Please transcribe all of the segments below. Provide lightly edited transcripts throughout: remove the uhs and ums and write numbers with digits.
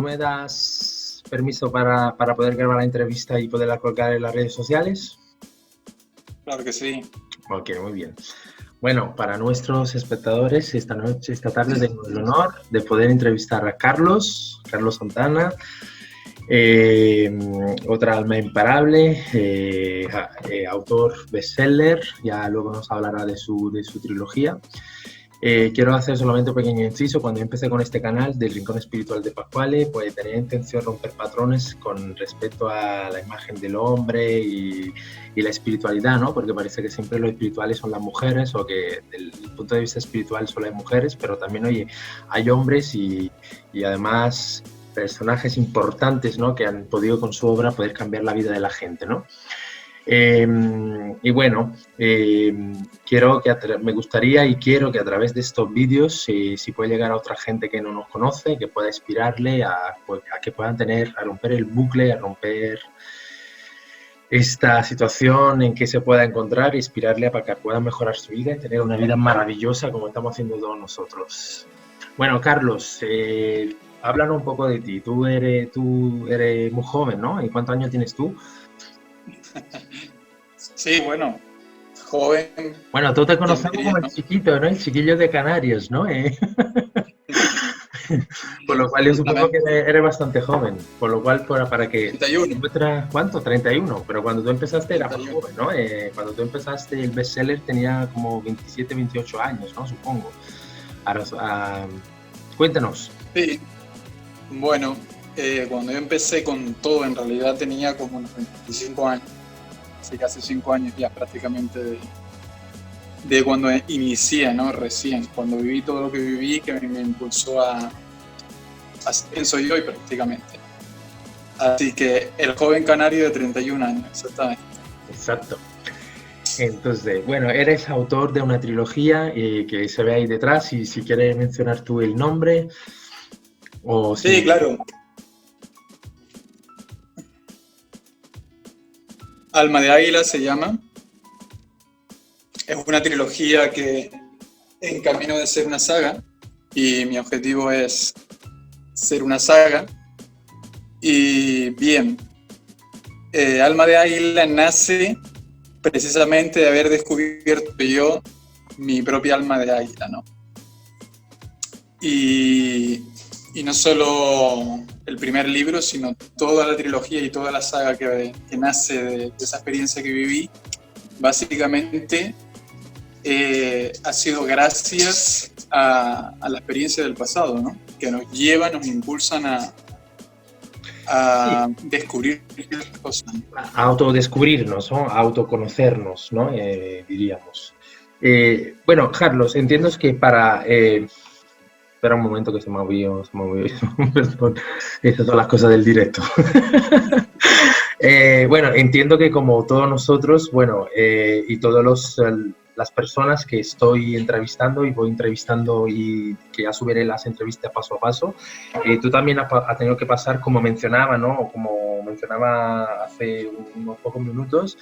me das permiso para poder grabar la entrevista y poderla colgar en las redes sociales? Claro que sí. Ok, muy bien. Bueno, para nuestros espectadores, esta tarde tengo el honor de poder entrevistar a Carlos Santana, otra alma imparable, autor bestseller, ya luego nos hablará de su trilogía. Quiero hacer solamente un pequeño inciso. Cuando yo empecé con este canal del Rincón Espiritual de Pascuale, pues tenía intención de romper patrones con respecto a la imagen del hombre y la espiritualidad, ¿no? Porque parece que siempre los espirituales son las mujeres, o que desde el punto de vista espiritual solo hay mujeres, pero también, oye, hay hombres y además personajes importantes, ¿no? Que han podido con su obra poder cambiar la vida de la gente, ¿no? Y bueno, me gustaría y quiero que a través de estos vídeos, si puede llegar a otra gente que no nos conoce, que pueda inspirarle a que puedan a romper el bucle, a romper esta situación en que se pueda encontrar, inspirarle para que pueda mejorar su vida y tener una vida maravillosa como estamos haciendo todos nosotros. Bueno, Carlos, háblanos un poco de ti. Tú eres muy joven, ¿no? ¿Y cuántos años tienes tú? Sí, bueno, joven. Bueno, tú te conocemos como el chiquito, ¿no? El chiquillo de Canarias, ¿no? Por lo cual yo supongo que eres bastante joven. Por lo cual, para que... 31. ¿Cuánto? 31. Pero cuando tú empezaste era muy joven, ¿no? Cuando tú empezaste el bestseller tenía como 27, 28 años, ¿no? Supongo. Cuéntanos. Sí, bueno, cuando yo empecé con todo, en realidad tenía como unos 25 años. Así que hace 5 años ya prácticamente de cuando inicié, ¿no? Recién, cuando viví todo lo que viví, que me impulsó a quién soy hoy prácticamente. Así que el joven canario de 31 años, exactamente. Exacto. Entonces, bueno, eres autor de una trilogía que se ve ahí detrás, y si quieres mencionar tú el nombre. Sí, claro. Alma de Águila se llama. Es una trilogía que en camino de ser una saga, y mi objetivo es ser una saga. Y bien, Alma de Águila nace precisamente de haber descubierto yo mi propia alma de águila, ¿no? Y no solo el primer libro, sino toda la trilogía y toda la saga que nace de esa experiencia que viví, básicamente ha sido gracias a la experiencia del pasado, ¿no? Que nos lleva, nos impulsan a descubrir cosas. A autodescubrirnos, ¿no? A autoconocernos, ¿no? Diríamos. Bueno, Carlos, entiendo que espera un momento que se me ha movido. Perdón, estas son las cosas del directo. Bueno, entiendo que como todos nosotros, bueno, y todas las personas que estoy entrevistando y voy entrevistando y que ya subiré las entrevistas paso a paso, tú también has tenido que pasar, como mencionaba, ¿no? Como mencionaba hace unos pocos minutos,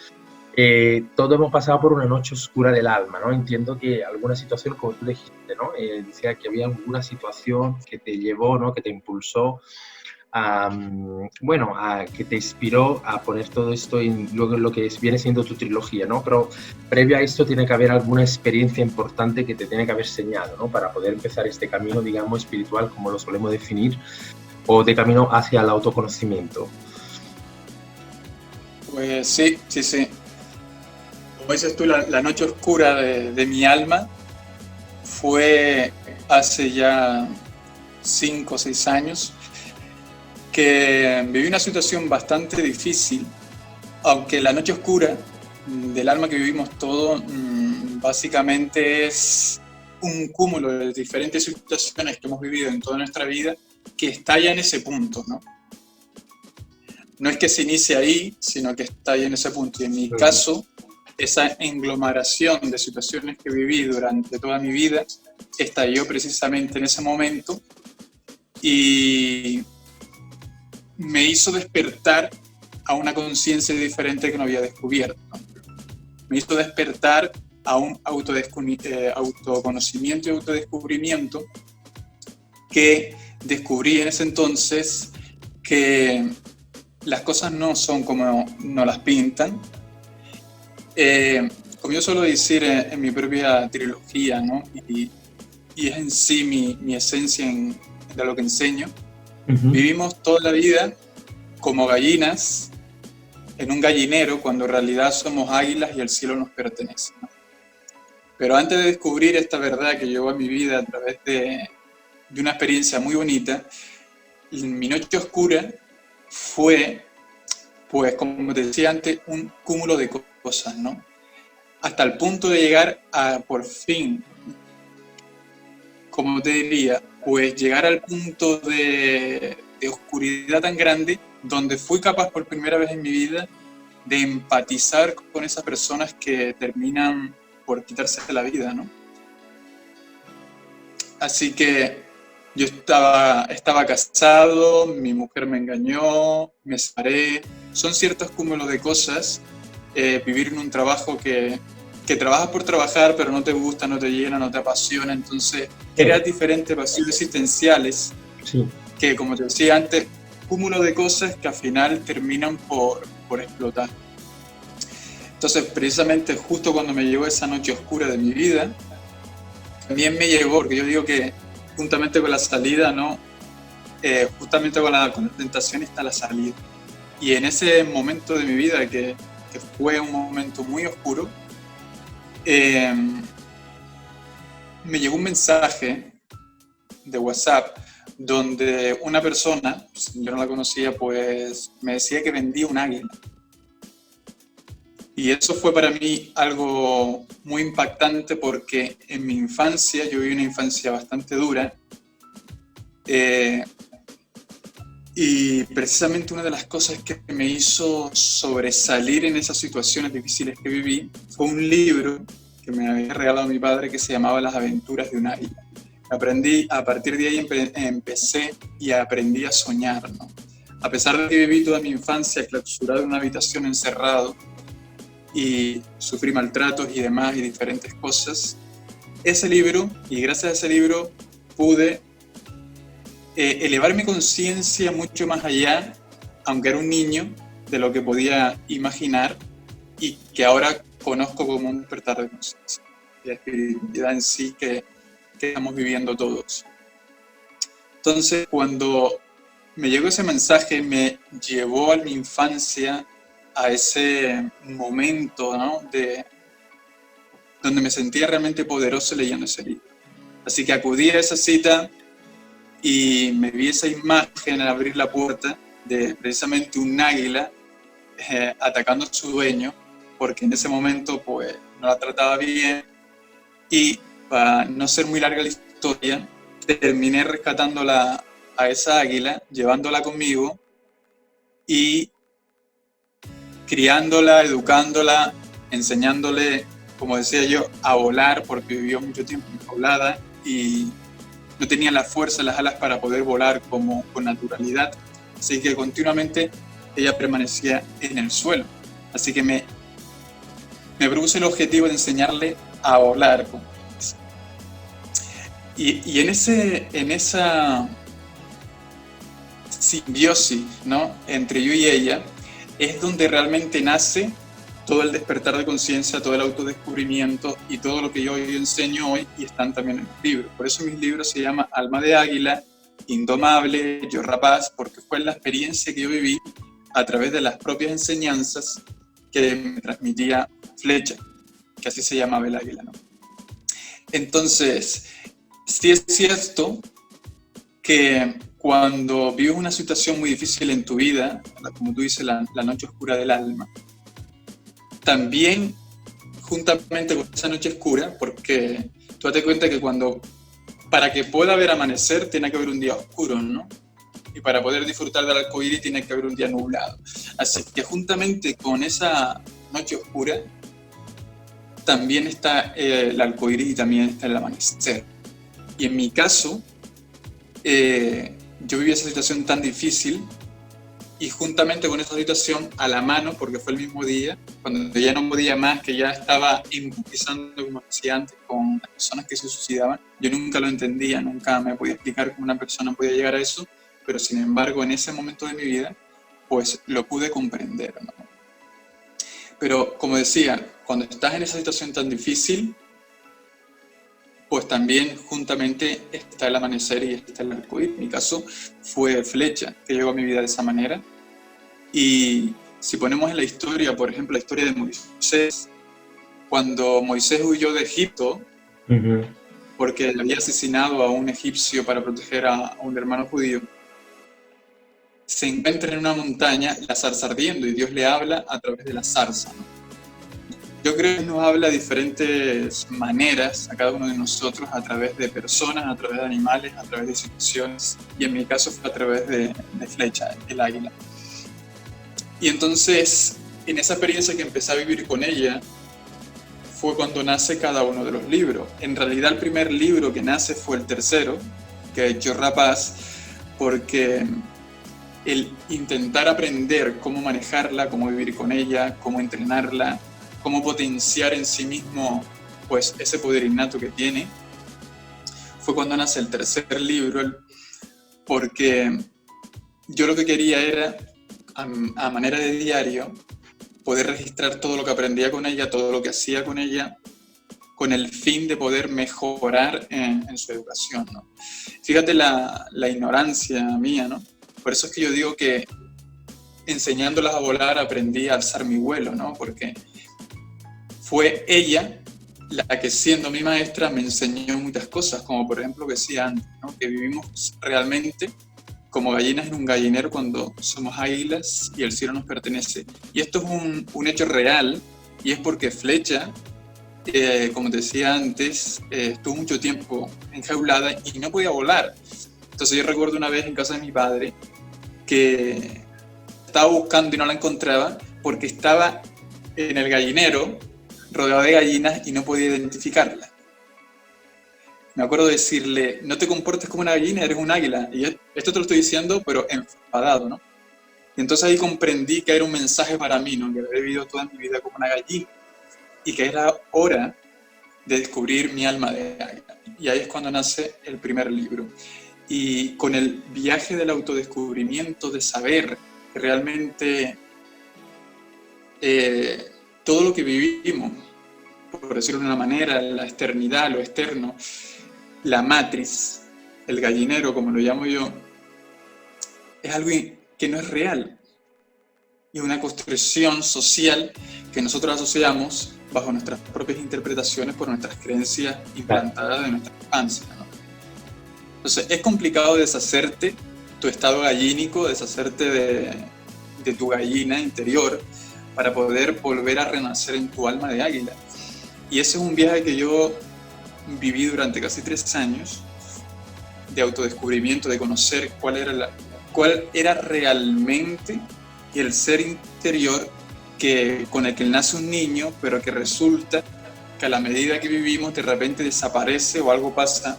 todos hemos pasado por una noche oscura del alma, ¿no? Entiendo que alguna situación, como tú dijiste, ¿no? Decía que había alguna situación que te llevó, ¿no? Que te impulsó que te inspiró a poner todo esto en luego lo que viene siendo tu trilogía, ¿no? Pero previo a esto tiene que haber alguna experiencia importante que te tiene que haber señalado, ¿no? Para poder empezar este camino, digamos, espiritual, como lo solemos definir, o de camino hacia el autoconocimiento. Pues sí. Como dices tú, la noche oscura de mi alma fue hace ya 5 o 6 años, que viví una situación bastante difícil, aunque la noche oscura del alma que vivimos todos básicamente es un cúmulo de diferentes situaciones que hemos vivido en toda nuestra vida que estalla en ese punto, ¿no? No es que se inicie ahí, sino que estalla en ese punto. Y en mi caso, esa englomeración de situaciones que viví durante toda mi vida estalló precisamente en ese momento y me hizo despertar a una conciencia diferente que no había descubierto. Me hizo despertar a un autoconocimiento y autodescubrimiento que descubrí en ese entonces que las cosas no son como nos las pintan. Como yo suelo decir en mi propia trilogía, ¿no? Y es en sí mi esencia de lo que enseño, vivimos toda la vida como gallinas en un gallinero, cuando en realidad somos águilas y el cielo nos pertenece, ¿no? Pero antes de descubrir esta verdad que llegó a mi vida a través de una experiencia muy bonita, mi noche oscura fue, pues como te decía antes, un cúmulo de cosas, ¿no? Hasta el punto de llegar a, por fin, como te diría, pues llegar al punto de oscuridad tan grande, donde fui capaz por primera vez en mi vida de empatizar con esas personas que terminan por quitarse la vida, ¿no? Así que yo estaba casado, mi mujer me engañó, me separé. Son ciertos cúmulos de cosas. Vivir en un trabajo que trabajas por trabajar, pero no te gusta, no te llena, no te apasiona. Entonces, creas diferentes vacíos existenciales que, como te decía antes, cúmulo de cosas que al final terminan por explotar. Entonces, precisamente justo cuando me llegó esa noche oscura de mi vida, también me llegó, porque yo digo que juntamente con la salida, ¿no? Justamente con la tentación está la salida. Y en ese momento de mi vida, que fue un momento muy oscuro, me llegó un mensaje de WhatsApp donde una persona, yo no la conocía, pues me decía que vendía un águila. Y eso fue para mí algo muy impactante, porque en mi infancia, yo viví una infancia bastante dura, y precisamente una de las cosas que me hizo sobresalir en esas situaciones difíciles que viví fue un libro que me había regalado mi padre que se llamaba Las aventuras de un águila. A partir de ahí empecé y aprendí a soñar, ¿no? A pesar de que viví toda mi infancia clausurado en una habitación, encerrado, y sufrí maltratos y demás y diferentes cosas, ese libro, y gracias a ese libro pude elevar mi conciencia mucho más allá, aunque era un niño, de lo que podía imaginar, y que ahora conozco como un despertar de conciencia, la espiritualidad en sí que estamos viviendo todos. Entonces, cuando me llegó ese mensaje, me llevó a mi infancia, a ese momento, ¿no? Donde me sentía realmente poderoso leyendo ese libro. Así que acudí a esa cita y me vi esa imagen al abrir la puerta de precisamente un águila atacando a su dueño, porque en ese momento pues no la trataba bien, y para no ser muy larga la historia, terminé rescatándola a esa águila, llevándola conmigo y criándola, educándola, enseñándole, como decía yo, a volar, porque vivió mucho tiempo enjaulada y no tenía la fuerza, las alas para poder volar con naturalidad. Así que continuamente ella permanecía en el suelo. Así que me propuse el objetivo de enseñarle a volar. Y en esa simbiosis, ¿no?, entre yo y ella, es donde realmente nace todo el despertar de conciencia, todo el autodescubrimiento y todo lo que yo hoy enseño hoy, y están también en los libros. Por eso mis libros se llaman Alma de Águila, Indomable, Yo Rapaz, porque fue la experiencia que yo viví a través de las propias enseñanzas que me transmitía Flecha, que así se llamaba el águila, ¿no? Entonces, sí es cierto que cuando vives una situación muy difícil en tu vida, como tú dices, la noche oscura del alma, también juntamente con esa noche oscura, porque tú date cuenta que para que pueda haber amanecer tiene que haber un día oscuro, ¿no? Y para poder disfrutar del arcoíris tiene que haber un día nublado. Así que juntamente con esa noche oscura también está el arcoíris y también está el amanecer. Y en mi caso, yo viví esa situación tan difícil y juntamente con esa situación a la mano, porque fue el mismo día, cuando ya no podía más, que ya estaba empatizando, como decía antes, con las personas que se suicidaban. Yo nunca lo entendía, nunca me podía explicar cómo una persona podía llegar a eso, pero sin embargo en ese momento de mi vida, pues lo pude comprender, ¿no? Pero como decía, cuando estás en esa situación tan difícil, pues también juntamente está el amanecer y está el arcoíris. En mi caso fue Flecha, que llegó a mi vida de esa manera. Y si ponemos en la historia, por ejemplo, la historia de Moisés, cuando Moisés huyó de Egipto, porque le había asesinado a un egipcio para proteger a un hermano judío, se encuentra en una montaña, la zarza ardiendo, y Dios le habla a través de la zarza, ¿no? Yo creo que nos habla de diferentes maneras a cada uno de nosotros, a través de personas, a través de animales, a través de situaciones, y en mi caso fue a través de Flecha, el águila. Y entonces, en esa experiencia que empecé a vivir con ella, fue cuando nace cada uno de los libros. En realidad el primer libro que nace fue el tercero, que es Yo Rapaz, porque el intentar aprender cómo manejarla, cómo vivir con ella, cómo entrenarla, cómo potenciar en sí mismo pues ese poder innato que tiene, fue cuando nace el tercer libro, porque yo lo que quería era, a manera de diario, poder registrar todo lo que aprendía con ella, todo lo que hacía con ella, con el fin de poder mejorar en su educación, ¿no? Fíjate la ignorancia mía, ¿no? Por eso es que yo digo que enseñándolas a volar aprendí a alzar mi vuelo, ¿no? Porque fue ella la que, siendo mi maestra, me enseñó muchas cosas, como por ejemplo que decía antes, ¿no? Que vivimos realmente como gallinas en un gallinero cuando somos águilas y el cielo nos pertenece. Y esto es un hecho real, y es porque Flecha, como te decía antes, estuvo mucho tiempo enjaulada y no podía volar. Entonces yo recuerdo una vez en casa de mi padre que estaba buscando y no la encontraba porque estaba en el gallinero rodeado de gallinas y no podía identificarla. Me acuerdo de decirle, no te comportes como una gallina, eres un águila. Y esto te lo estoy diciendo, pero enfadado, ¿no? Y entonces ahí comprendí que era un mensaje para mí, ¿no? Que había vivido toda mi vida como una gallina y que era hora de descubrir mi alma de águila. Y ahí es cuando nace el primer libro. Y con el viaje del autodescubrimiento, de saber que realmente todo lo que vivimos, por decirlo de una manera, la externidad, lo externo, la matriz, el gallinero, como lo llamo yo, es algo que no es real. Y una construcción social que nosotros asociamos bajo nuestras propias interpretaciones por nuestras creencias implantadas de nuestra infancia, ¿no? Entonces, es complicado deshacerte tu estado gallínico, deshacerte de tu gallina interior para poder volver a renacer en tu alma de águila. Y ese es un viaje que yo viví durante casi 3 años de autodescubrimiento, de conocer cuál era realmente el ser interior con el que nace un niño, pero que resulta que a la medida que vivimos de repente desaparece o algo pasa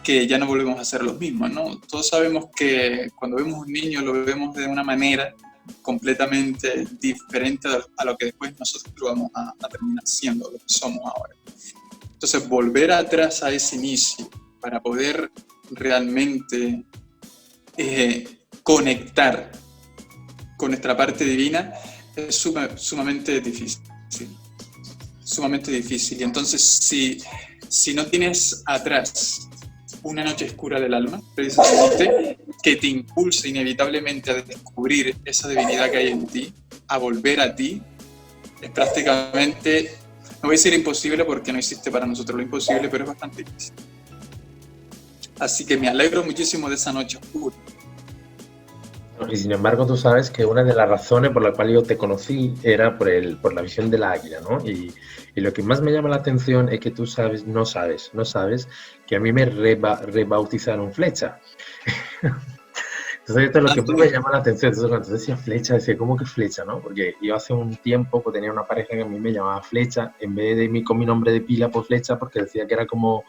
que ya no volvemos a ser los mismos, ¿no? Todos sabemos que cuando vemos un niño lo vemos de una manera completamente diferente a lo que después nosotros vamos a terminar siendo, lo que somos ahora. Entonces, volver atrás a ese inicio para poder realmente conectar con nuestra parte divina es sumamente difícil. Sumamente difícil. Y entonces, si no tienes atrás una noche oscura del alma, precisamente, que te impulsa inevitablemente a descubrir esa divinidad que hay en ti, a volver a ti, es prácticamente, no voy a decir imposible porque no existe para nosotros lo imposible, pero es bastante difícil. Así que me alegro muchísimo de esa noche oscura. Y sin embargo, tú sabes que una de las razones por las cuales yo te conocí era por la visión de la águila, ¿no? Y lo que más me llama la atención es que tú no sabes que a mí me rebautizaron Flecha. Entonces esto es lo que más me llama la atención. Entonces cuando decía Flecha, decía, ¿cómo que Flecha, no? Porque yo hace un tiempo pues, tenía una pareja que a mí me llamaba Flecha, en vez de con mi nombre de pila por Flecha, porque decía que era como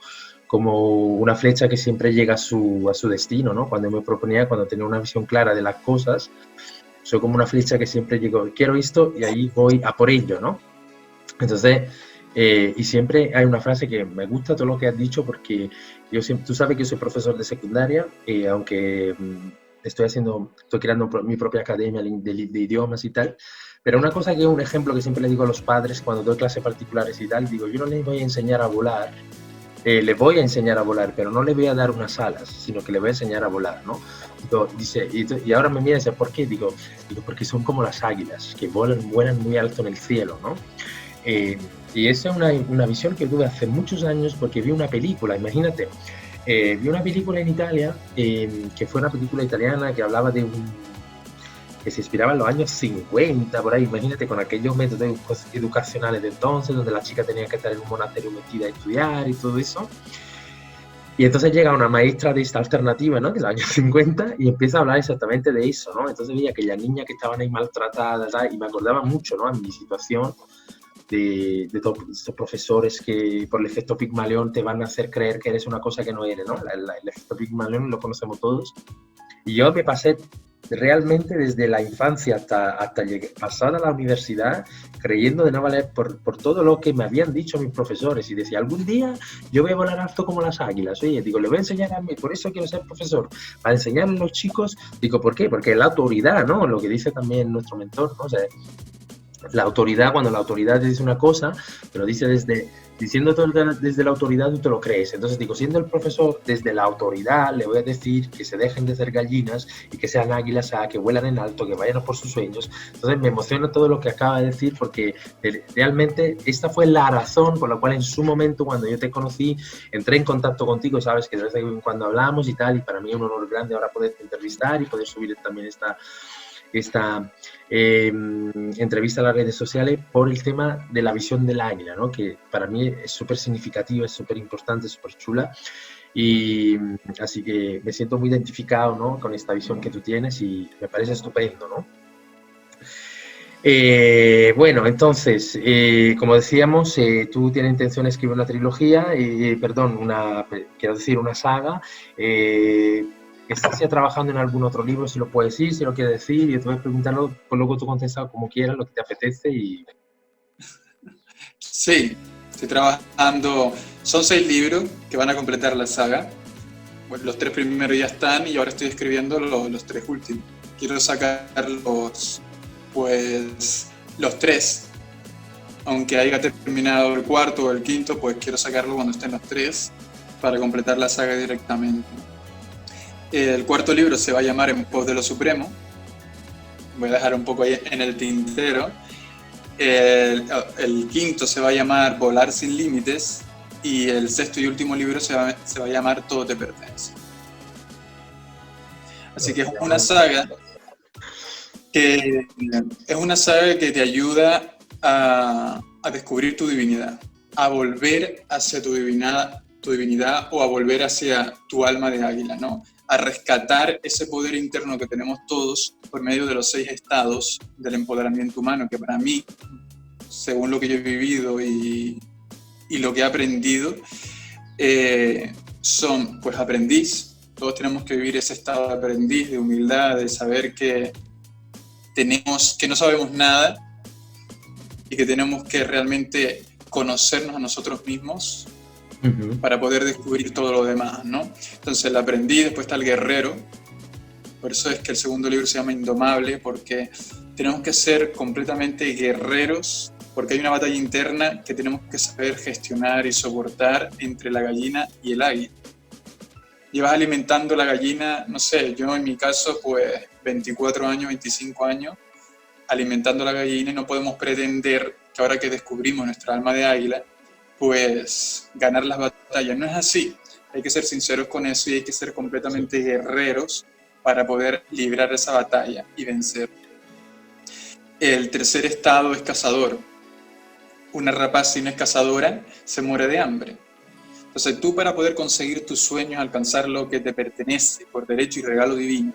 como una flecha que siempre llega a su destino, ¿no? Cuando me proponía, cuando tenía una visión clara de las cosas, soy como una flecha que siempre llego, quiero esto y ahí voy a por ello, ¿no? Entonces, y siempre hay una frase que me gusta todo lo que has dicho porque yo siempre, tú sabes que yo soy profesor de secundaria, aunque estoy creando mi propia academia de idiomas y tal, pero una cosa que es un ejemplo que siempre le digo a los padres cuando doy clases particulares y tal, digo, yo no les voy a enseñar a volar, le voy a enseñar a volar, pero no le voy a dar unas alas, sino que le voy a enseñar a volar, ¿no? Dice, y ahora me mira y dice, ¿por qué? Digo, porque son como las águilas, que vuelan muy alto en el cielo, ¿no? Y esa es una visión que tuve hace muchos años porque vi una película, imagínate, vi una película en Italia, que fue una película italiana que hablaba de que se inspiraba en los años 50, por ahí, imagínate, con aquellos métodos educacionales de entonces, donde la chica tenía que estar en un monasterio metida a estudiar y todo eso. Y entonces llega una maestra de esta alternativa, ¿no? De los años 50 y empieza a hablar exactamente de eso, ¿no? Entonces veía aquellas niñas que estaban ahí maltratadas, ¿sabes? Y me acordaba mucho, ¿no? En mi situación de todos estos profesores que por el efecto Pigmalión te van a hacer creer que eres una cosa que no eres, ¿no? El efecto Pigmalión lo conocemos todos. Y yo me pasé realmente desde la infancia hasta pasar a la universidad creyendo de no valer por todo lo que me habían dicho mis profesores y decía, algún día yo voy a volar alto como las águilas. Oye, digo, le voy a enseñar a mí, por eso quiero ser profesor, para enseñar a los chicos. Digo, ¿por qué? Porque la autoridad, ¿no? Lo que dice también nuestro mentor, ¿no? O sea, la autoridad, cuando la autoridad te dice una cosa, te lo dice diciendo desde la autoridad, tú te lo crees. Entonces digo, siendo el profesor desde la autoridad, le voy a decir que se dejen de ser gallinas y que sean águilas, que vuelan en alto, que vayan a por sus sueños. Entonces me emociona todo lo que acaba de decir porque realmente esta fue la razón por la cual en su momento, cuando yo te conocí, entré en contacto contigo, sabes que de vez en cuando hablamos y tal, y para mí es un honor grande ahora poder entrevistar y poder subir también esta entrevista a las redes sociales por el tema de la visión del águila, ¿no? Que para mí es súper significativa, es súper importante, súper chula. Y así que me siento muy identificado, ¿no? Con esta visión que tú tienes y me parece estupendo, ¿no? Bueno, entonces, como decíamos, tú tienes intención de escribir una trilogía, quiero decir, una saga. ¿Estás ya trabajando en algún otro libro? Si lo puedes decir, si lo quieres decir, y te voy a preguntarlo, pues luego tú contestas como quieras, lo que te apetece. Sí, estoy trabajando, son 6 libros que van a completar la saga. Bueno, los 3 primeros ya están y ahora estoy escribiendo los 3 últimos. Quiero sacarlos, pues, los 3. Aunque haya terminado el cuarto o el quinto, pues quiero sacarlo cuando estén los 3 para completar la saga directamente. El cuarto libro se va a llamar En pos de lo supremo. Voy a dejar un poco ahí en el tintero. El quinto se va a llamar Volar sin límites y el sexto y último libro se va a llamar Todo te pertenece. Así que es una saga que te ayuda a descubrir tu divinidad, a volver hacia tu divinidad o a volver hacia tu alma de águila, ¿no? A rescatar ese poder interno que tenemos todos por medio de los 6 estados del empoderamiento humano, que para mí, según lo que yo he vivido y lo que he aprendido, son, pues, aprendiz. Todos tenemos que vivir ese estado de aprendiz, de humildad, de saber que no sabemos nada y que tenemos que realmente conocernos a nosotros mismos para poder descubrir todo lo demás, ¿no? Entonces el aprendiz, después está el guerrero. Por eso es que el segundo libro se llama Indomable, porque tenemos que ser completamente guerreros, porque hay una batalla interna que tenemos que saber gestionar y soportar entre la gallina y el águila. Llevas alimentando la gallina, no sé, yo en mi caso, pues 24 años, 25 años, alimentando la gallina, y no podemos pretender que ahora que descubrimos nuestra alma de águila, pues ganar las batallas. No es así. Hay que ser sinceros con eso y hay que ser completamente guerreros para poder librar esa batalla y vencer. El tercer estado es cazador. Una rapaz si no es cazadora se muere de hambre. Entonces tú, para poder conseguir tus sueños, alcanzar lo que te pertenece por derecho y regalo divino,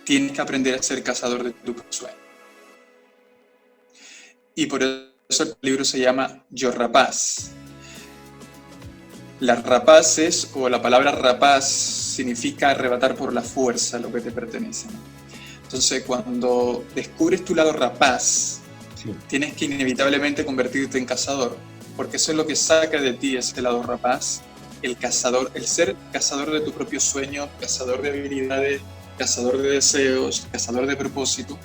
tienes que aprender a ser cazador de tus sueños. Y por eso el libro se llama Yo Rapaz. Las rapaces, o la palabra rapaz, significa arrebatar por la fuerza lo que te pertenece, ¿no? Entonces, cuando descubres tu lado rapaz, Sí. tienes que inevitablemente convertirte en cazador, porque eso es lo que saca de ti ese lado rapaz, el cazador, el ser cazador de tu propio sueño, cazador de habilidades, cazador de deseos, cazador de propósito,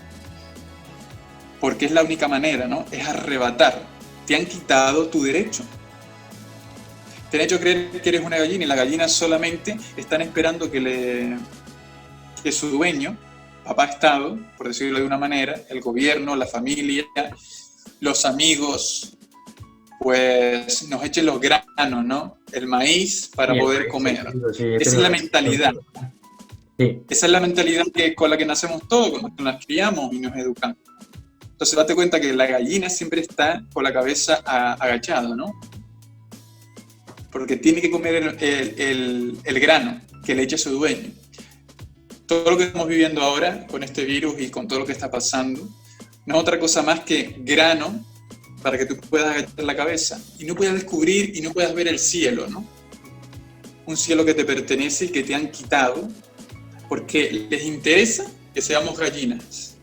porque es la única manera, ¿no? Es arrebatar. Te han quitado tu derecho. Te han hecho creer que eres una gallina y las gallinas solamente están esperando que su dueño, papá Estado, por decirlo de una manera, el gobierno, la familia, los amigos, pues nos echen los granos, ¿no? El maíz para Sí, poder comer. sí, Esa es la mentalidad. Sí. Esa es la mentalidad con la que nacemos todos, con la que nos criamos y nos educamos. Entonces date cuenta que la gallina siempre está con la cabeza agachada, ¿no? Porque tiene que comer el grano que le echa su dueño. Todo lo que estamos viviendo ahora con este virus y con todo lo que está pasando no es otra cosa más que grano para que tú puedas agachar la cabeza y no puedas descubrir y no puedas ver el cielo, ¿no? Un cielo que te pertenece y que te han quitado porque les interesa que seamos gallinas.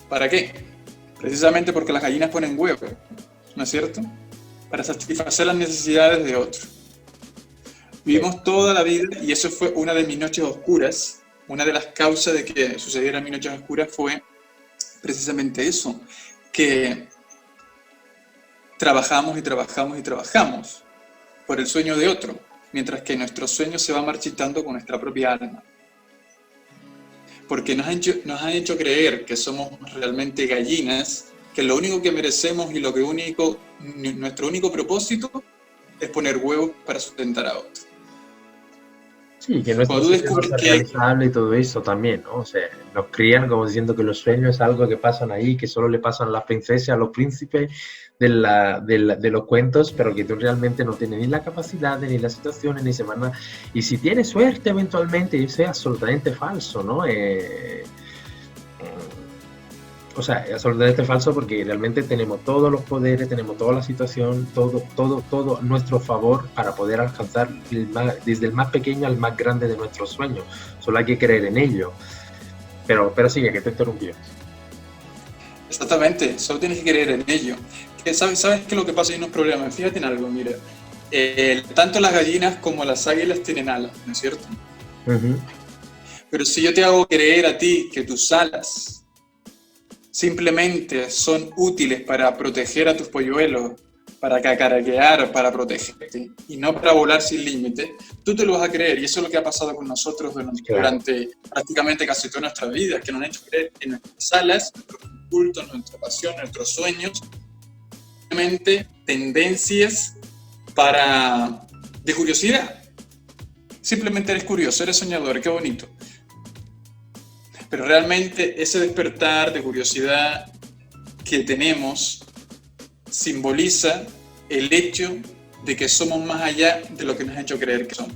¿Para qué? Precisamente porque las gallinas ponen huevo, ¿no es cierto? Para satisfacer las necesidades de otro. Vivimos toda la vida, y eso fue una de mis noches oscuras, una de las causas de que sucedieran mis noches oscuras fue precisamente eso, que trabajamos y trabajamos y trabajamos por el sueño de otro, mientras que nuestro sueño se va marchitando con nuestra propia alma. Porque nos han hecho creer que somos realmente gallinas, que lo único que merecemos y nuestro único propósito es poner huevos para sustentar a otro. Sí, que no es realizable y todo eso también, ¿no? O sea, nos crían como diciendo que los sueños es algo que pasan ahí, que solo le pasan a las princesas, a los príncipes de los cuentos, pero que tú realmente no tienes ni la capacidad, ni las situaciones, ni se van a... Y si tienes suerte eventualmente, eso es absolutamente falso, ¿no? O sea, es absolutamente falso porque realmente tenemos todos los poderes, tenemos toda la situación, todo a nuestro favor para poder alcanzar desde el más pequeño al más grande de nuestros sueños. Solo hay que creer en ello. Pero sigue, que te interrumpió. Exactamente, solo tienes que creer en ello. ¿Sabes qué es lo que pasa? Hay unos problemas. Fíjate en algo, mira. Tanto las gallinas como las águilas tienen alas, ¿no es cierto? Uh-huh. Pero si yo te hago creer a ti que tus alas simplemente son útiles para proteger a tus polluelos, para cacaraquear, para protegerte, y no para volar sin límite, tú te lo vas a creer, y eso es lo que ha pasado con nosotros durante prácticamente casi toda nuestra vida, que nos han hecho creer que nuestras alas, nuestros cultos, nuestra pasión, nuestros sueños, simplemente tendencias de curiosidad. Simplemente eres curioso, eres soñador, qué bonito. Pero realmente ese despertar de curiosidad que tenemos simboliza el hecho de que somos más allá de lo que nos ha hecho creer que somos.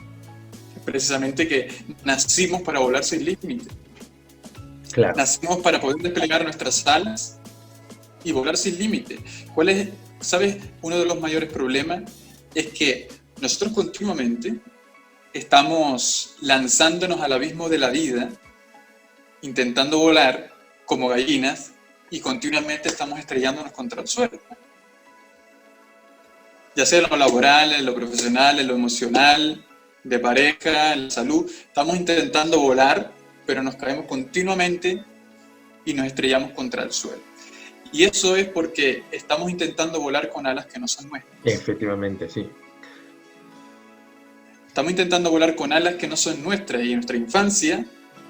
Precisamente que nacimos para volar sin límite. Claro. Nacimos para poder desplegar nuestras alas y volar sin límite. ¿Cuál es, sabes, uno de los mayores problemas? Es que nosotros continuamente estamos lanzándonos al abismo de la vida, intentando volar como gallinas y continuamente estamos estrellándonos contra el suelo. Ya sea en lo laboral, en lo profesional, en lo emocional, de pareja, en la salud, estamos intentando volar, pero nos caemos continuamente y nos estrellamos contra el suelo. Y eso es porque estamos intentando volar con alas que no son nuestras. Efectivamente, sí. Estamos intentando volar con alas que no son nuestras, y en nuestra infancia,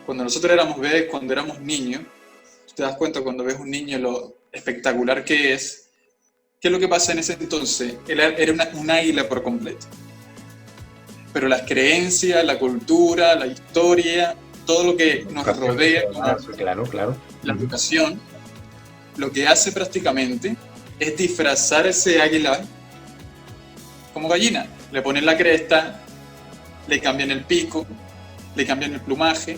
cuando nosotros éramos bebés, cuando éramos niños, te das cuenta cuando ves un niño lo espectacular que es. ¿Qué es lo que pasa en ese entonces? Él era un águila por completo. Pero las creencias, la cultura, la historia, todo lo que nos rodea, claro. La educación, lo que hace prácticamente es disfrazar ese águila como gallina. Le ponen la cresta, le cambian el pico, le cambian el plumaje,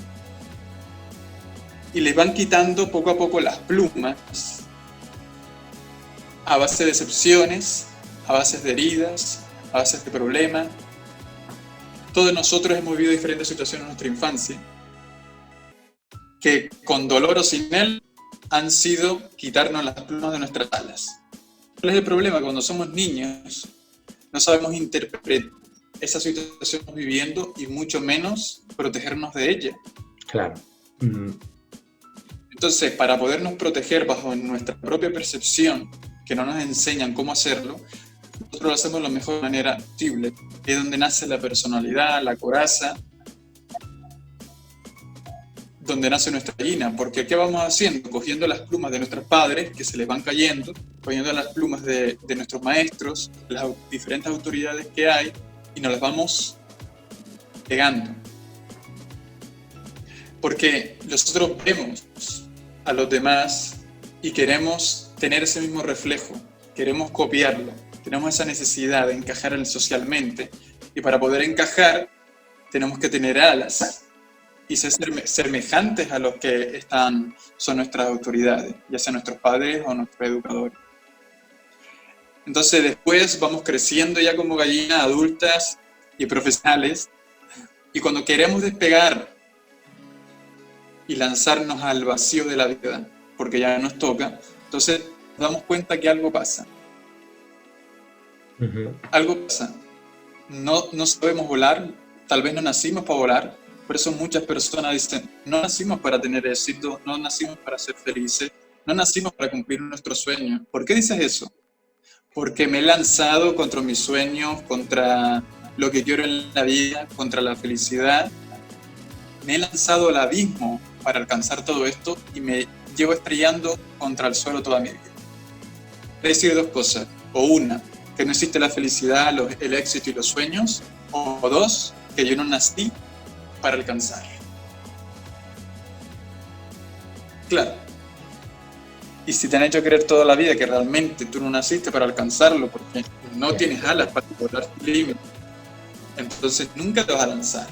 y les van quitando poco a poco las plumas a base de decepciones, a base de heridas, a base de este problema. Todos nosotros hemos vivido diferentes situaciones en nuestra infancia que, con dolor o sin él, han sido quitarnos las plumas de nuestras alas. ¿Cuál es el problema? Cuando somos niños, no sabemos interpretar esa situación que estamos viviendo y mucho menos protegernos de ella. Claro. Entonces, para podernos proteger bajo nuestra propia percepción, que no nos enseñan cómo hacerlo, nosotros lo hacemos de la mejor manera posible. Es donde nace la personalidad, la coraza, donde nace nuestra gallina. Porque ¿qué vamos haciendo? Cogiendo las plumas de nuestros padres, que se les van cayendo, cogiendo las plumas de nuestros maestros, las diferentes autoridades que hay, y nos las vamos pegando. Porque nosotros vemos a los demás y queremos tener ese mismo reflejo, queremos copiarlo, tenemos esa necesidad de encajar socialmente, y para poder encajar tenemos que tener alas y ser semejantes a los que son nuestras autoridades, ya sean nuestros padres o nuestros educadores. Entonces después vamos creciendo ya como gallinas adultas y profesionales, y cuando queremos despegar y lanzarnos al vacío de la vida, porque ya nos toca, entonces nos damos cuenta que algo pasa. Algo pasa. No sabemos volar, tal vez no nacimos para volar, por eso muchas personas dicen, no nacimos para tener éxito, no nacimos para ser felices, no nacimos para cumplir nuestros sueños. ¿Por qué dices eso? Porque me he lanzado contra mis sueños, contra lo que quiero en la vida, contra la felicidad. Me he lanzado al abismo para alcanzar todo esto y me llevo estrellando contra el suelo toda mi vida. Quiero decir dos cosas. O una, que no existe la felicidad, el éxito y los sueños. O dos, que yo no nací para alcanzar. Claro. Y si te han hecho creer toda la vida que realmente tú no naciste para alcanzarlo, porque no tienes alas para volar tu límite, entonces nunca te vas a lanzar.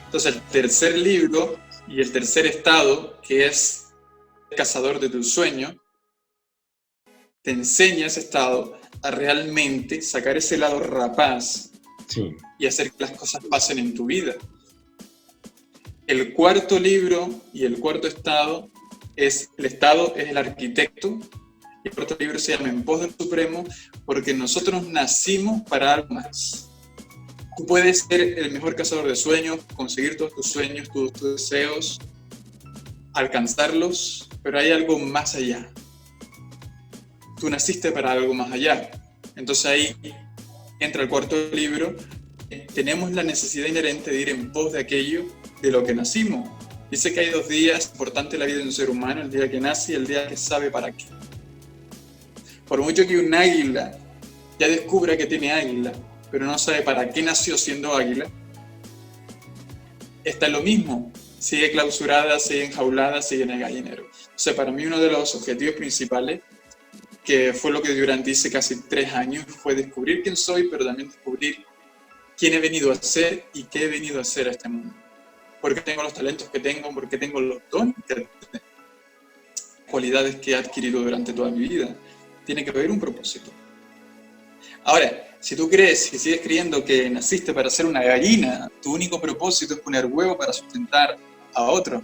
Entonces el tercer libro y el tercer estado, que es el cazador de tus sueños, te enseña ese estado a realmente sacar ese lado rapaz y hacer que las cosas pasen en tu vida. El cuarto libro y el cuarto estado es el arquitecto, y el cuarto libro se llama En pos del Supremo, porque nosotros nacimos para algo más. Tú puedes ser el mejor cazador de sueños, conseguir todos tus sueños, todos tus deseos, alcanzarlos, pero hay algo más allá. Tú naciste para algo más allá. Entonces ahí entra el cuarto libro. Tenemos la necesidad inherente de ir en pos de aquello de lo que nacimos. Dice que hay 2 días importantes en la vida de un ser humano, el día que nace y el día que sabe para qué. Por mucho que un águila ya descubra que tiene águila, pero no sabe para qué nació siendo águila, está en lo mismo. Sigue clausurada, sigue enjaulada, sigue en el gallinero. O sea, para mí uno de los objetivos principales, que fue lo que durante hice casi 3 años, fue descubrir quién soy, pero también descubrir quién he venido a ser y qué he venido a hacer a este mundo. ¿Por qué tengo los talentos que tengo? ¿Por qué tengo los dones que tengo? Cualidades que he adquirido durante toda mi vida. Tiene que haber un propósito. Ahora, si tú crees, si sigues creyendo que naciste para ser una gallina, tu único propósito es poner huevo para sustentar a otro.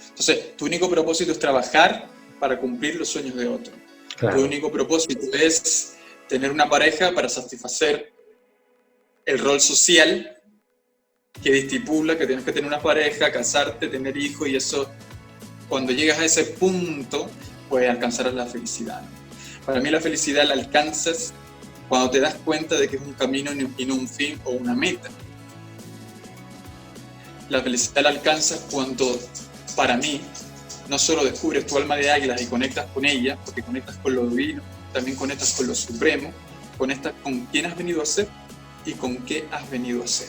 Entonces, tu único propósito es trabajar para cumplir los sueños de otro. Claro. Tu único propósito es tener una pareja para satisfacer el rol social que estipula que tienes que tener una pareja, casarte, tener hijos, y eso, cuando llegas a ese punto, pues alcanzarás la felicidad. Para mí la felicidad la alcanzas cuando te das cuenta de que es un camino y no un fin o una meta. La felicidad la alcanzas cuando, para mí, no solo descubres tu alma de águila y conectas con ella, porque conectas con lo divino, también conectas con lo supremo, conectas con quién has venido a ser y con qué has venido a ser.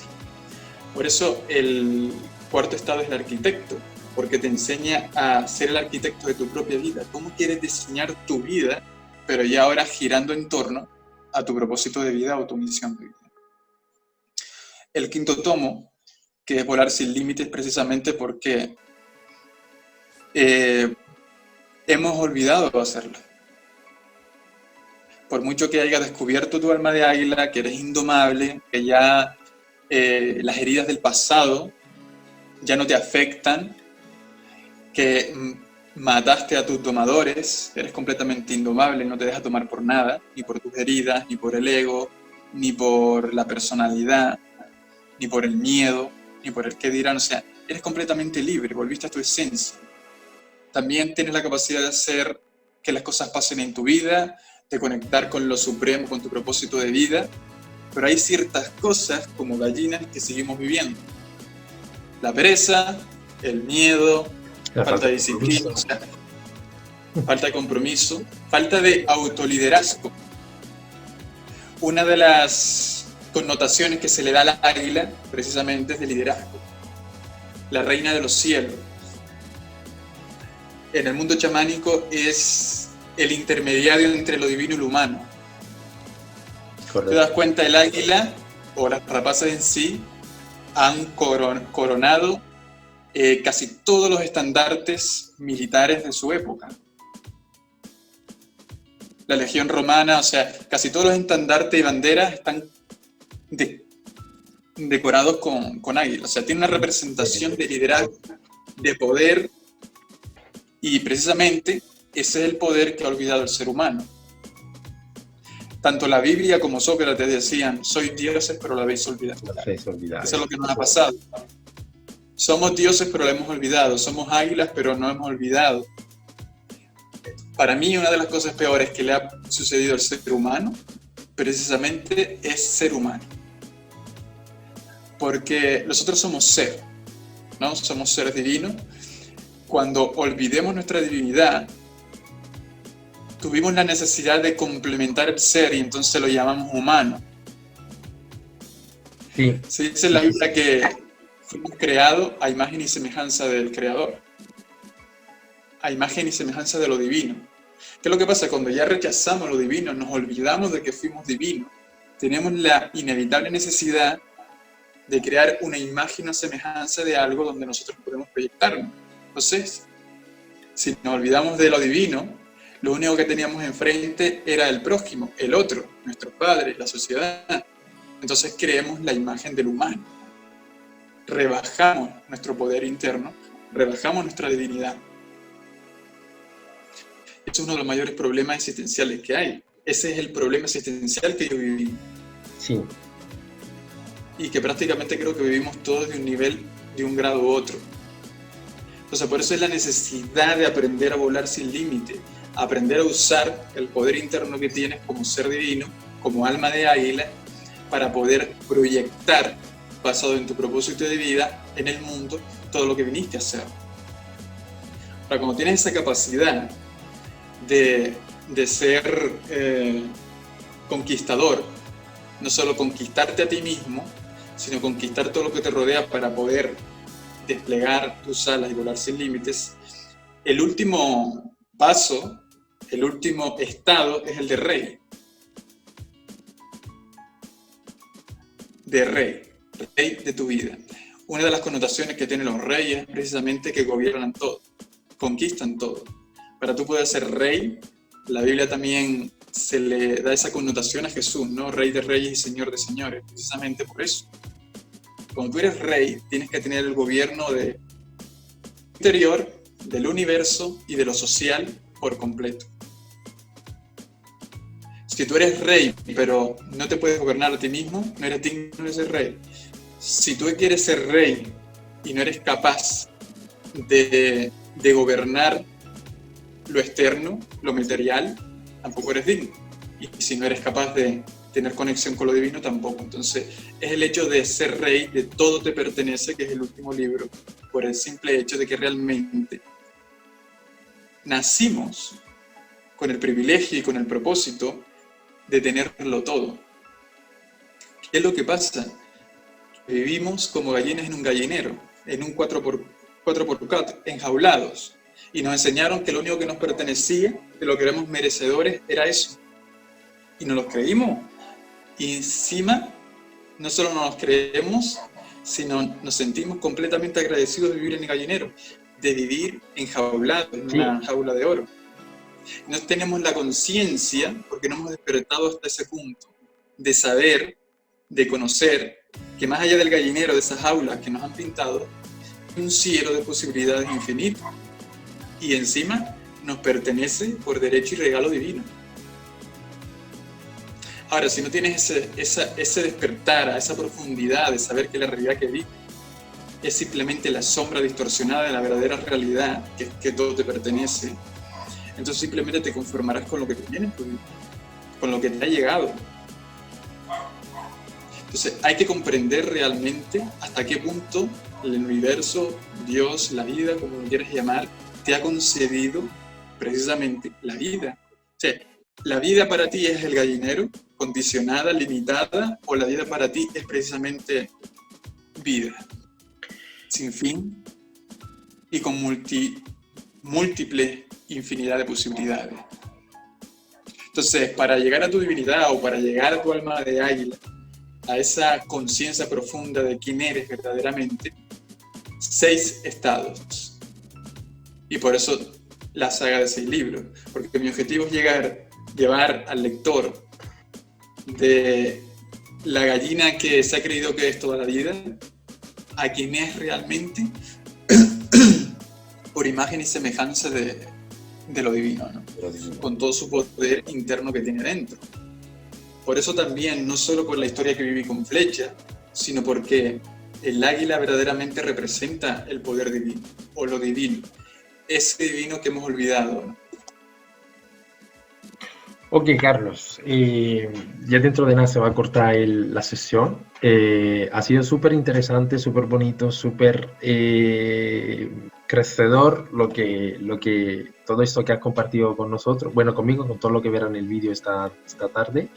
Por eso el cuarto estado es el arquitecto, porque te enseña a ser el arquitecto de tu propia vida. ¿Cómo quieres diseñar tu vida, pero ya ahora girando en torno a tu propósito de vida o tu misión de vida? El quinto tomo, que es Volar sin límites, precisamente porque hemos olvidado hacerlo. por mucho que hayas descubierto tu alma de águila, que eres indomable, que ya las heridas del pasado ya no te afectan, que mataste a tus domadores, eres completamente indomable, no te dejas tomar por nada, ni por tus heridas, ni por el ego, ni por la personalidad, ni por el miedo, ni por el qué dirán. O sea, eres completamente libre, volviste a tu esencia. También tienes la capacidad de hacer que las cosas pasen en tu vida, de conectar con lo supremo, con tu propósito de vida, pero hay ciertas cosas como gallinas que seguimos viviendo. La pereza, el miedo, la falta de disciplina, o sea, falta de compromiso, falta de autoliderazgo. Una de las connotaciones que se le da a la águila, precisamente, es de liderazgo. La reina de los cielos. En el mundo chamánico es el intermediario entre lo divino y lo humano. Correcto. Te das cuenta, el águila, o las rapaces en sí, han coronado casi todos los estandartes militares de su época. La legión romana, o sea, casi todos los estandartes y banderas están decorados con águila. O sea, tiene una representación de liderazgo, de poder, y precisamente ese es el poder que ha olvidado el ser humano. Tanto la Biblia como Sócrates decían, sois dioses, pero lo habéis olvidado. Eso es lo que nos ha pasado. Somos dioses, pero lo hemos olvidado. Somos águilas, pero no hemos olvidado. Para mí, una de las cosas peores que le ha sucedido al ser humano, precisamente, es ser humano. Porque nosotros somos ser, ¿no? Somos seres divinos. Cuando olvidemos nuestra divinidad, tuvimos la necesidad de complementar el ser y entonces lo llamamos humano. Sí. Se dice en la Biblia que fuimos creados a imagen y semejanza del Creador, a imagen y semejanza de lo divino. ¿Qué es lo que pasa? Cuando ya rechazamos lo divino, nos olvidamos de que fuimos divinos. Tenemos la inevitable necesidad de crear una imagen o semejanza de algo donde nosotros podemos proyectarnos. Entonces, si nos olvidamos de lo divino, lo único que teníamos enfrente era el prójimo, el otro, nuestros padres, la sociedad. Entonces creemos la imagen del humano. Rebajamos nuestro poder interno, rebajamos nuestra divinidad. Es uno de los mayores problemas existenciales que hay. Ese es el problema existencial que yo viví. Sí. Y que prácticamente creo que vivimos todos de un nivel, de un grado u otro. Entonces, por eso es la necesidad de aprender a volar sin límite, aprender a usar el poder interno que tienes como ser divino, como alma de águila, para poder proyectar, basado en tu propósito de vida, en el mundo, todo lo que viniste a hacer. Ahora, cuando tienes esa capacidad de ser conquistador, no solo conquistarte a ti mismo, sino conquistar todo lo que te rodea para poder desplegar tus alas y volar sin límites, el último paso, el último estado es el de rey. De rey de tu vida. Una de las connotaciones que tienen los reyes es precisamente que gobiernan todo, conquistan todo. Para tú poder ser rey, la Biblia también se le da esa connotación a Jesús, ¿no? Rey de reyes y señor de señores, precisamente por eso. Cuando tú eres rey, tienes que tener el gobierno del interior, del universo y de lo social por completo. Si tú eres rey, pero no te puedes gobernar a ti mismo, no eres digno de ser rey. Si tú quieres ser rey y no eres capaz de gobernar lo externo, lo material, tampoco eres digno. Y si no eres capaz de tener conexión con lo divino, tampoco. Entonces, es el hecho de ser rey, de todo te pertenece, que es el último libro, por el simple hecho de que realmente nacimos con el privilegio y con el propósito de tenerlo todo. ¿Qué es lo que pasa? Vivimos como gallinas en un gallinero, en un 4x4, enjaulados. Y nos enseñaron que lo único que nos pertenecía, de lo que éramos merecedores, era eso. Y nos lo creímos. Y encima, no solo nos lo creemos, sino nos sentimos completamente agradecidos de vivir en el gallinero, de vivir enjaulados en una jaula de oro. No tenemos la conciencia, porque no hemos despertado hasta ese punto, de saber, de conocer, que más allá del gallinero, de esas aulas que nos han pintado, hay un cielo de posibilidades infinitas. Y encima nos pertenece por derecho y regalo divino. Ahora, si no tienes ese despertar a esa profundidad de saber que la realidad que vives es simplemente la sombra distorsionada de la verdadera realidad, que todo te pertenece, entonces simplemente te conformarás con lo que te tienes, con lo que te ha llegado. Entonces hay que comprender realmente hasta qué punto el universo, Dios, la vida, como lo quieras llamar, te ha concedido precisamente la vida. O sea, ¿la vida para ti es el gallinero, condicionada, limitada, o la vida para ti es precisamente vida, sin fin y con múltiple infinidad de posibilidades? Entonces, para llegar a tu divinidad o para llegar a tu alma de águila, a esa conciencia profunda de quién eres verdaderamente, 6 estados. Y por eso la saga de 6 libros, porque mi objetivo es llevar al lector de la gallina que se ha creído que es toda la vida a quien es realmente por imagen y semejanza de lo divino, ¿no? Con todo su poder interno que tiene dentro. Por eso también, no solo por la historia que viví con Flecha, sino porque el águila verdaderamente representa el poder divino, o lo divino, ese divino que hemos olvidado, ¿no? Ok, Carlos, ya dentro de nada se va a cortar la sesión. Ha sido súper interesante, súper bonito, súper crecedor todo esto que has compartido con nosotros, bueno, conmigo, con todo lo que verán en el vídeo esta tarde.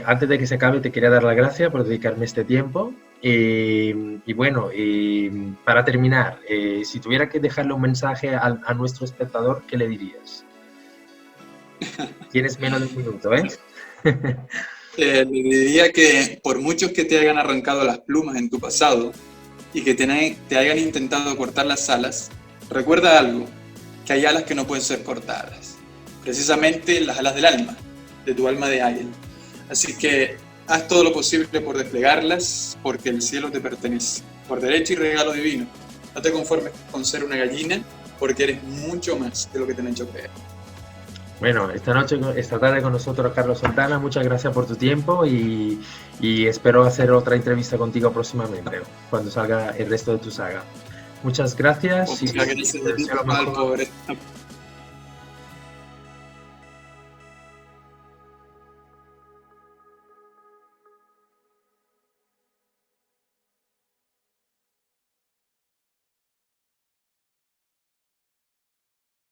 Antes de que se acabe, te quería dar las gracias por dedicarme este tiempo. Y bueno, para terminar, si tuviera que dejarle un mensaje a nuestro espectador, ¿qué le dirías? Tienes menos de un minuto, ¿eh? Le diría que por muchos que te hayan arrancado las plumas en tu pasado y que te hayan intentado cortar las alas, recuerda algo, que hay alas que no pueden ser cortadas, precisamente las alas del alma, de tu alma de águila. Así que haz todo lo posible por desplegarlas, porque el cielo te pertenece, por derecho y regalo divino. No te conformes con ser una gallina, porque eres mucho más de lo que te han hecho creer. Bueno, esta tarde con nosotros Carlos Santana, muchas gracias por tu tiempo y espero hacer otra entrevista contigo próximamente, cuando salga el resto de tu saga. Muchas gracias. Muchas gracias por